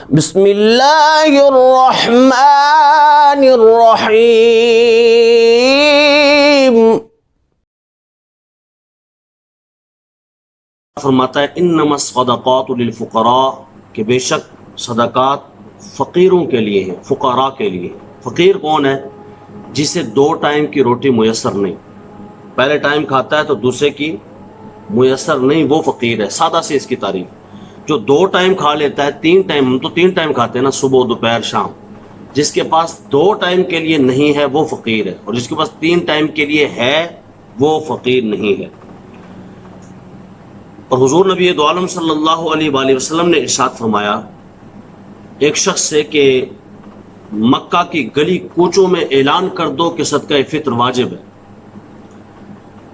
بسم اللہ الرحمن الرحیم۔ فرماتا ہے انما الصدقات للفقراء، کہ بے شک صدقات فقیروں کے لیے ہیں، فقراء کے لیے۔ فقیر کون ہے؟ جسے 2 ٹائم کی روٹی میسر نہیں، پہلے ٹائم کھاتا ہے تو دوسرے کی میسر نہیں، وہ فقیر ہے۔ سادہ سے اس کی تعریف، جو 2 ٹائم کھا لیتا ہے، 3 ٹائم، ہم تو 3 ٹائم کھاتے ہیں نا، صبح دوپہر شام، جس کے پاس 2 ٹائم کے لیے نہیں ہے وہ فقیر ہے، اور جس کے پاس 3 ٹائم کے لیے ہے وہ فقیر نہیں ہے۔ اور حضور نبی دو عالم صلی اللہ علیہ وآلہ وسلم نے ارشاد فرمایا ایک شخص سے کہ مکہ کی گلی کوچوں میں اعلان کر دو کہ صدقہ فطر واجب ہے۔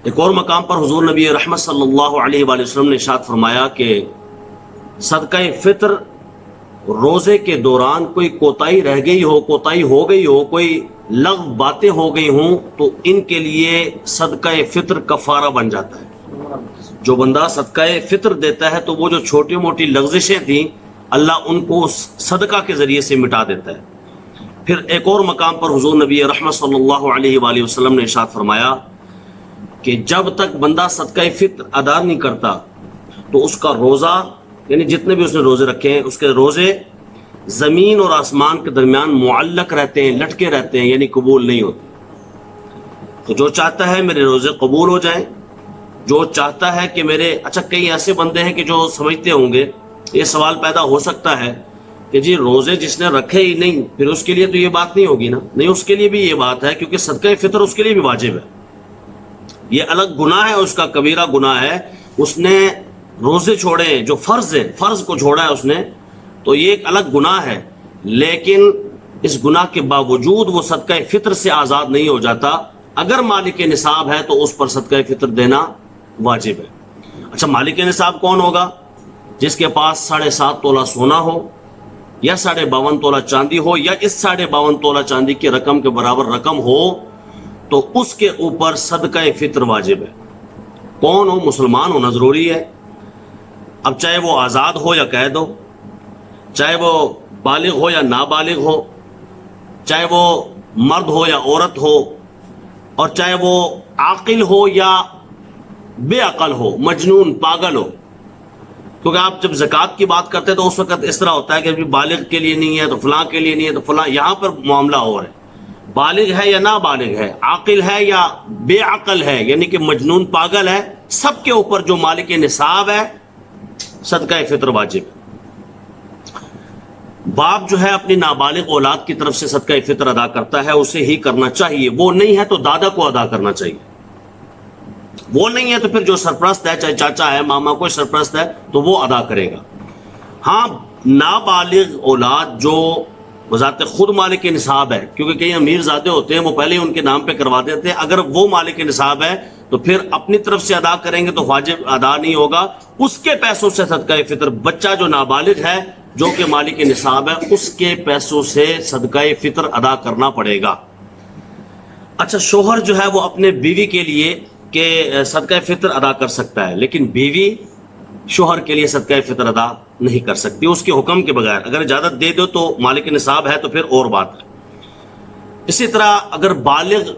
ایک اور مقام پر حضور نبی رحمت صلی اللہ علیہ وآلہ وسلم نے ارشاد فرمایا کہ صدقہ فطر روزے کے دوران کوئی کوتاہی رہ گئی ہو، کوتاہی ہو گئی ہو، کوئی لغو باتیں ہو گئی ہوں تو ان کے لیے صدقہ فطر کفارہ بن جاتا ہے۔ جو بندہ صدقہ فطر دیتا ہے تو وہ جو چھوٹی موٹی لغزشیں تھیں اللہ ان کو صدقہ کے ذریعے سے مٹا دیتا ہے۔ پھر ایک اور مقام پر حضور نبی رحمت صلی اللہ علیہ وآلہ وسلم نے ارشاد فرمایا کہ جب تک بندہ صدقہ فطر ادا نہیں کرتا تو اس کا روزہ، یعنی جتنے بھی اس نے روزے رکھے ہیں، اس کے روزے زمین اور آسمان کے درمیان معلق رہتے ہیں، لٹکے رہتے ہیں، یعنی قبول نہیں ہوتے۔ تو جو چاہتا ہے میرے روزے قبول ہو جائیں، جو چاہتا ہے کہ میرے، اچھا کئی ایسے بندے ہیں کہ جو سمجھتے ہوں گے، یہ سوال پیدا ہو سکتا ہے کہ جی روزے جس نے رکھے ہی نہیں پھر اس کے لیے تو یہ بات نہیں ہوگی نا۔ نہیں، اس کے لیے بھی یہ بات ہے، کیونکہ صدقہ فطر اس کے لیے بھی واجب ہے۔ یہ الگ گناہ ہے، اس کا کبیرہ گناہ ہے، اس نے روزے چھوڑے جو فرض ہے، فرض کو چھوڑا ہے اس نے، تو یہ ایک الگ گناہ ہے، لیکن اس گناہ کے باوجود وہ صدقہ فطر سے آزاد نہیں ہو جاتا۔ اگر مالک نصاب ہے تو اس پر صدقہ فطر دینا واجب ہے۔ اچھا، مالک نصاب کون ہوگا؟ جس کے پاس 7.5 تولہ سونا ہو، یا 52.5 تولہ چاندی ہو، یا اس 52.5 تولہ چاندی کی رقم کے برابر رقم ہو، تو اس کے اوپر صدقہ فطر واجب ہے۔ کون ہو؟ مسلمان ہونا ضروری ہے۔ اب چاہے وہ آزاد ہو یا قید ہو، چاہے وہ بالغ ہو یا نابالغ ہو، چاہے وہ مرد ہو یا عورت ہو، اور چاہے وہ عاقل ہو یا بے عقل ہو، مجنون، پاگل ہو۔ کیونکہ آپ جب زکوٰۃ کی بات کرتے ہیں تو اس وقت اس طرح ہوتا ہے کہ بالغ کے لیے نہیں ہے تو فلاں کے لیے نہیں ہے تو فلاں، یہاں پر معاملہ اور ہے، بالغ ہے یا نابالغ ہے، عاقل ہے یا بے عقل ہے، یعنی کہ مجنون، پاگل ہے، سب کے اوپر جو مالک نصاب ہے صدقہ فطر واجب ہے۔ باپ جو ہے اپنی نابالغ اولاد کی طرف سے صدقہ فطر ادا کرتا ہے، اسے ہی کرنا چاہیے، وہ نہیں ہے تو دادا کو ادا کرنا چاہیے، وہ نہیں ہے تو پھر جو سرپرست ہے، چاہے چاچا ہے، ماما، کوئی سرپرست ہے تو وہ ادا کرے گا۔ ہاں، نابالغ اولاد جو بذات خود مالک نصاب ہے، کیونکہ کئی امیر زادے ہوتے ہیں وہ پہلے ہی ان کے نام پہ کروا دیتے ہیں، اگر وہ مالک نصاب ہے تو پھر اپنی طرف سے ادا کریں گے تو واجب ادا نہیں ہوگا، اس کے پیسوں سے صدقہ فطر، بچہ جو نابالغ ہے جو کہ مالک نصاب ہے اس کے پیسوں سے صدقہ فطر ادا کرنا پڑے گا۔ اچھا، شوہر جو ہے وہ اپنے بیوی کے لیے کہ صدقہ فطر ادا کر سکتا ہے، لیکن بیوی شوہر کے لیے صدقہ فطر ادا نہیں کر سکتی اس کے حکم کے بغیر۔ اگر اجازت دے دو تو مالک نصاب ہے تو پھر اور بات ہے۔ اسی طرح اگر بالغ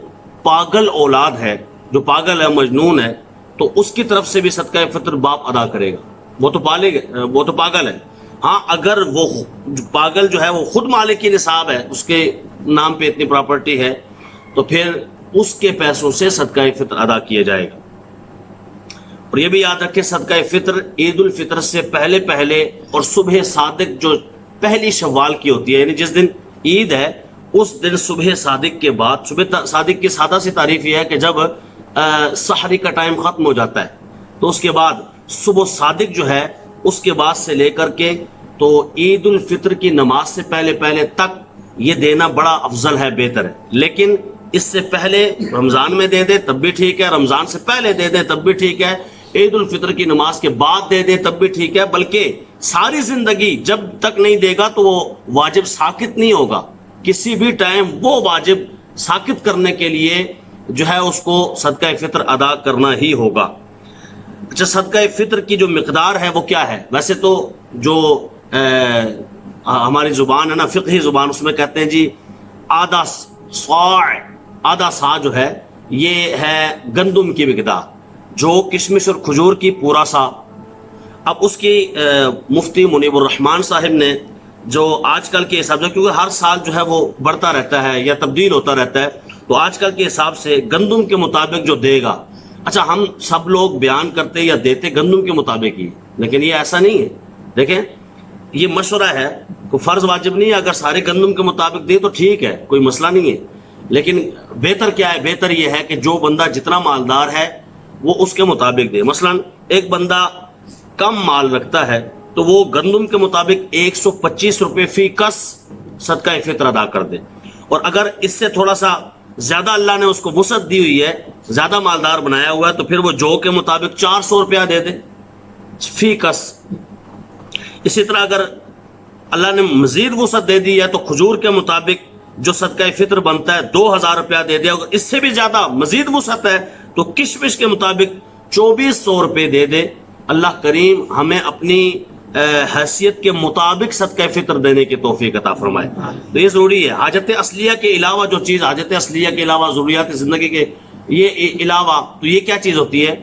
پاگل اولاد ہے، جو پاگل ہے، مجنون ہے، تو اس کی طرف سے بھی صدقہ فطر باپ ادا کرے گا، وہ تو بالغ ہے، وہ تو پاگل ہے۔ ہاں، اگر وہ پاگل جو ہے وہ خود مالک نصاب ہے، اس کے نام پہ اتنی پراپرٹی ہے، تو پھر اس کے پیسوں سے صدقہ فطر ادا کیا جائے گا۔ اور یہ بھی یاد رکھیں صدقہ فطر عید الفطر سے پہلے پہلے اور صبح صادق جو پہلی شوال کی ہوتی ہے، یعنی جس دن عید ہے اس دن صبح صادق کے بعد، صبح صادق کی سادہ سی تعریف یہ ہے کہ جب سحری کا ٹائم ختم ہو جاتا ہے تو اس کے بعد صبح صادق جو ہے اس کے بعد سے لے کر کے تو عید الفطر کی نماز سے پہلے پہلے تک یہ دینا بڑا افضل ہے، بہتر ہے۔ لیکن اس سے پہلے رمضان میں دے دیں تب بھی ٹھیک ہے، رمضان سے پہلے دے دیں تب بھی ٹھیک ہے، عید الفطر کی نماز کے بعد دے دیں تب بھی ٹھیک ہے، بلکہ ساری زندگی جب تک نہیں دے گا تو وہ واجب ساقط نہیں ہوگا، کسی بھی ٹائم وہ واجب ساقط کرنے کے لیے جو ہے اس کو صدقہ فطر ادا کرنا ہی ہوگا۔ اچھا، صدقہ فطر کی جو مقدار ہے وہ کیا ہے؟ ویسے تو جو ہماری زبان ہے نا فقہی زبان، اس میں کہتے ہیں جی آدھا صاع، آدھا سا جو ہے یہ ہے گندم کی مقدار، جو کشمش اور کھجور کی پورا سا۔ اب اس کی مفتی منیب الرحمان صاحب نے جو آج کل کے حساب سے، کیونکہ ہر سال جو ہے وہ بڑھتا رہتا ہے یا تبدیل ہوتا رہتا ہے، تو آج کل کے حساب سے گندم کے مطابق جو دے گا، اچھا ہم سب لوگ بیان کرتے یا دیتے گندم کے مطابق ہی، لیکن یہ ایسا نہیں ہے۔ دیکھیں یہ مشورہ ہے، کوئی فرض واجب نہیں ہے، اگر سارے گندم کے مطابق دے تو ٹھیک ہے، کوئی مسئلہ نہیں ہے، لیکن بہتر کیا ہے؟ بہتر یہ ہے کہ جو بندہ جتنا مالدار ہے وہ اس کے مطابق دے۔ مثلا ایک بندہ کم مال رکھتا ہے تو وہ گندم کے مطابق 125 روپے فی کس صدقہ فطر ادا کر دے، اور اگر اس سے تھوڑا سا زیادہ اللہ نے اس کو وسعت دی ہوئی ہے، زیادہ مالدار بنایا ہوا ہے، تو پھر وہ جو کے مطابق 400 روپیہ دے دے فی کس۔ اسی طرح اگر اللہ نے مزید وسعت دے دی ہے تو کھجور کے مطابق جو صدقہ فطر بنتا ہے 2000 روپیہ دے دے، اگر اس سے بھی زیادہ مزید وسعت ہے تو کشمش کے مطابق 2400 روپے دے دے۔ اللہ کریم ہمیں اپنی حیثیت کے مطابق صدقہ فطر دینے کی توفیق عطا فرمائے۔ تو یہ ضروری ہے، حاجت اصلیہ کے علاوہ جو چیز، حاجت اصلیہ کے علاوہ ضروریات زندگی کے یہ علاوہ، تو یہ کیا چیز ہوتی ہے؟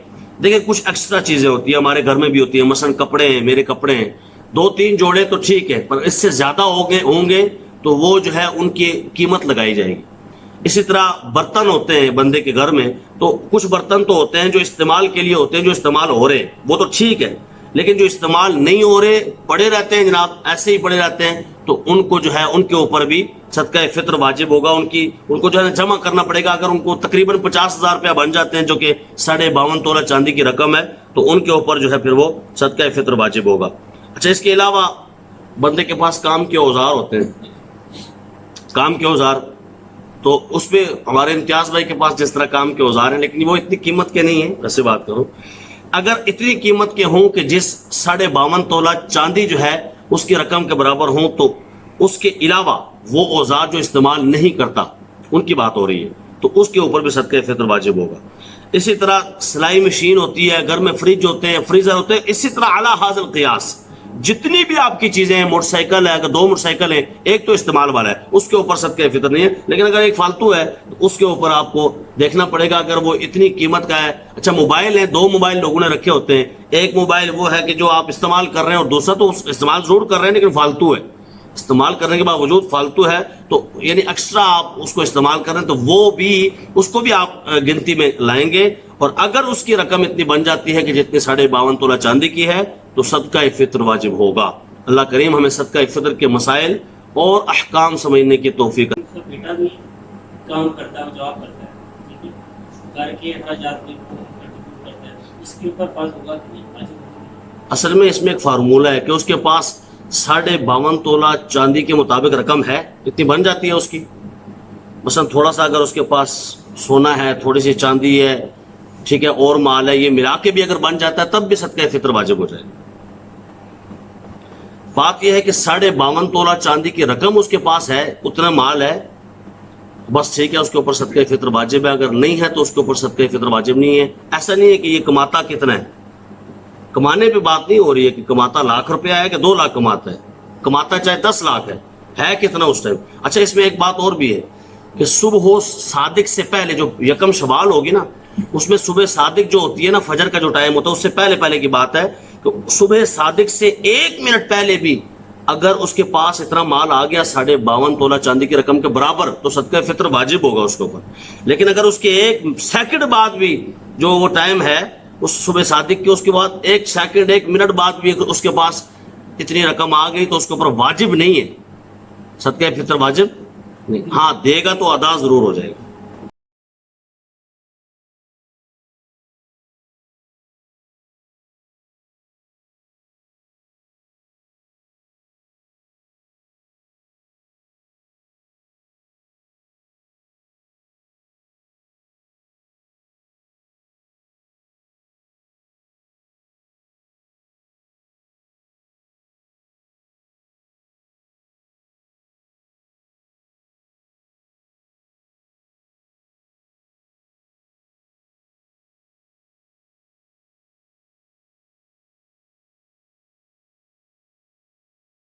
دیکھیں کچھ ایکسٹرا چیزیں ہوتی ہیں، ہمارے گھر میں بھی ہوتی ہیں، مثلا کپڑے ہیں، میرے کپڑے ہیں 2-3 جوڑے تو ٹھیک ہے، پر اس سے زیادہ ہوں گے تو وہ جو ہے ان کی قیمت لگائی جائے گی۔ اسی طرح برتن ہوتے ہیں بندے کے گھر میں، تو کچھ برتن تو ہوتے ہیں جو استعمال کے لیے ہوتے ہیں، جو استعمال ہو رہے وہ تو ٹھیک ہے، لیکن جو استعمال نہیں ہو رہے پڑے رہتے ہیں جناب، ایسے ہی پڑے رہتے ہیں، تو ان کو جو ہے ان کے اوپر بھی صدقہ فطر واجب ہوگا، ان کو جو ہے جمع کرنا پڑے گا۔ اگر ان کو تقریباً 50,000 روپیہ بن جاتے ہیں جو کہ 52.5 تولہ چاندی کی رقم ہے، تو ان کے اوپر جو ہے پھر وہ صدقہ فطر واجب ہوگا۔ اچھا اس کے علاوہ بندے کے پاس کام کے اوزار ہوتے ہیں، کام کے اوزار، تو اس پہ ہمارے امتیاز بھائی کے پاس جس طرح کام کے اوزار ہیں، لیکن وہ اتنی قیمت کے نہیں ہیں۔ ویسے بات کروں اگر اتنی قیمت کے ہوں کہ جس 52.5 تولہ چاندی جو ہے اس کی رقم کے برابر ہوں، تو اس کے علاوہ وہ اوزار جو استعمال نہیں کرتا ان کی بات ہو رہی ہے، تو اس کے اوپر بھی صدقہ فطر واجب ہوگا۔ اسی طرح سلائی مشین ہوتی ہے، گھر میں فریج ہوتے ہیں، فریزر ہوتے ہیں، اسی طرح اعلیٰ حاصل قیاس جتنی بھی آپ کی چیزیں ہیں، موٹر سائیکل ہے، اگر 2 موٹر سائیکل ہیں، ایک تو استعمال والا ہے، اس کے اوپر صدقہ فطر نہیں ہے، لیکن اگر ایک فالتو ہے تو اس کے اوپر آپ کو دیکھنا پڑے گا، اگر وہ اتنی قیمت کا ہے۔ اچھا موبائل ہے، 2 موبائل لوگوں نے رکھے ہوتے ہیں، ایک موبائل وہ ہے کہ جو آپ استعمال کر رہے ہیں، اور دوسرا تو استعمال ضرور کر رہے ہیں لیکن فالتو ہے، استعمال کرنے کے باوجود فالتو ہے، تو یعنی ایکسٹرا آپ اس کو استعمال کر رہے ہیں، تو وہ بھی اس کو بھی آپ گنتی میں لائیں گے، اور اگر اس کی رقم اتنی بن جاتی ہے کہ جتنی 52.5 تولہ چاندی کی ہے، تو صدقہ فطر واجب ہوگا۔ اللہ کریم ہمیں صدقہ فطر کے مسائل اور احکام سمجھنے کی توفیق۔ بیٹا بھی کام کرتا ہے، جاب کرتا ہے، ٹھیک ہے، گھر کے اخراجات میں کنٹریبیوٹ کرتا ہے، اس کے اوپر فرض ہوگا کہ نہیں واجب ہوگا؟ اصل میں اس میں ایک فارمولہ ہے کہ اس کے پاس 52.5 تولہ چاندی کے مطابق رقم ہے، اتنی بن جاتی ہے اس کی۔ مثلا تھوڑا سا اگر اس کے پاس سونا ہے، تھوڑی سی چاندی ہے، ٹھیک ہے، اور مال ہے، یہ ملا کے بھی اگر بن جاتا ہے تب بھی صدقہ فطر واجب ہو جائے گا۔ بات یہ ہے کہ 52.5 تولہ چاندی کی رقم اس کے پاس ہے، اتنا مال ہے، بس ٹھیک ہے، اس کے اوپر صدقہ فطر واجب ہے، اگر نہیں ہے تو اس کے اوپر صدقہ فطر واجب نہیں ہے۔ ایسا نہیں ہے کہ یہ کماتا کتنا ہے، کمانے پہ بات نہیں ہو رہی ہے کہ کماتا 1,00,000 روپیہ ہے کہ 2 لاکھ کماتا ہے، کماتا چاہے 10 لاکھ ہے کتنا اس ٹائم۔ اچھا اس میں ایک بات اور بھی ہے کہ صبح صادق سے پہلے جو یکم شوال ہوگی نا، اس میں صبح صادق جو ہوتی ہے نا، فجر کا جو ٹائم ہوتا ہے، اس سے پہلے کی بات ہے، تو صبح صادق سے 1 منٹ پہلے بھی اگر اس کے پاس اتنا مال آ گیا 52.5 تولہ چاندی کی رقم کے برابر، تو صدقہ فطر واجب ہوگا اس کے اوپر۔ لیکن اگر اس کے 1 سیکنڈ بعد بھی جو وہ ٹائم ہے اس صبح صادق کے، اس کے بعد 1 سیکنڈ 1 منٹ بعد بھی اس کے پاس اتنی رقم آ گئی، تو اس کے اوپر واجب نہیں ہے، صدقہ فطر واجب نہیں، ہاں دے گا تو ادا ضرور ہو جائے گا۔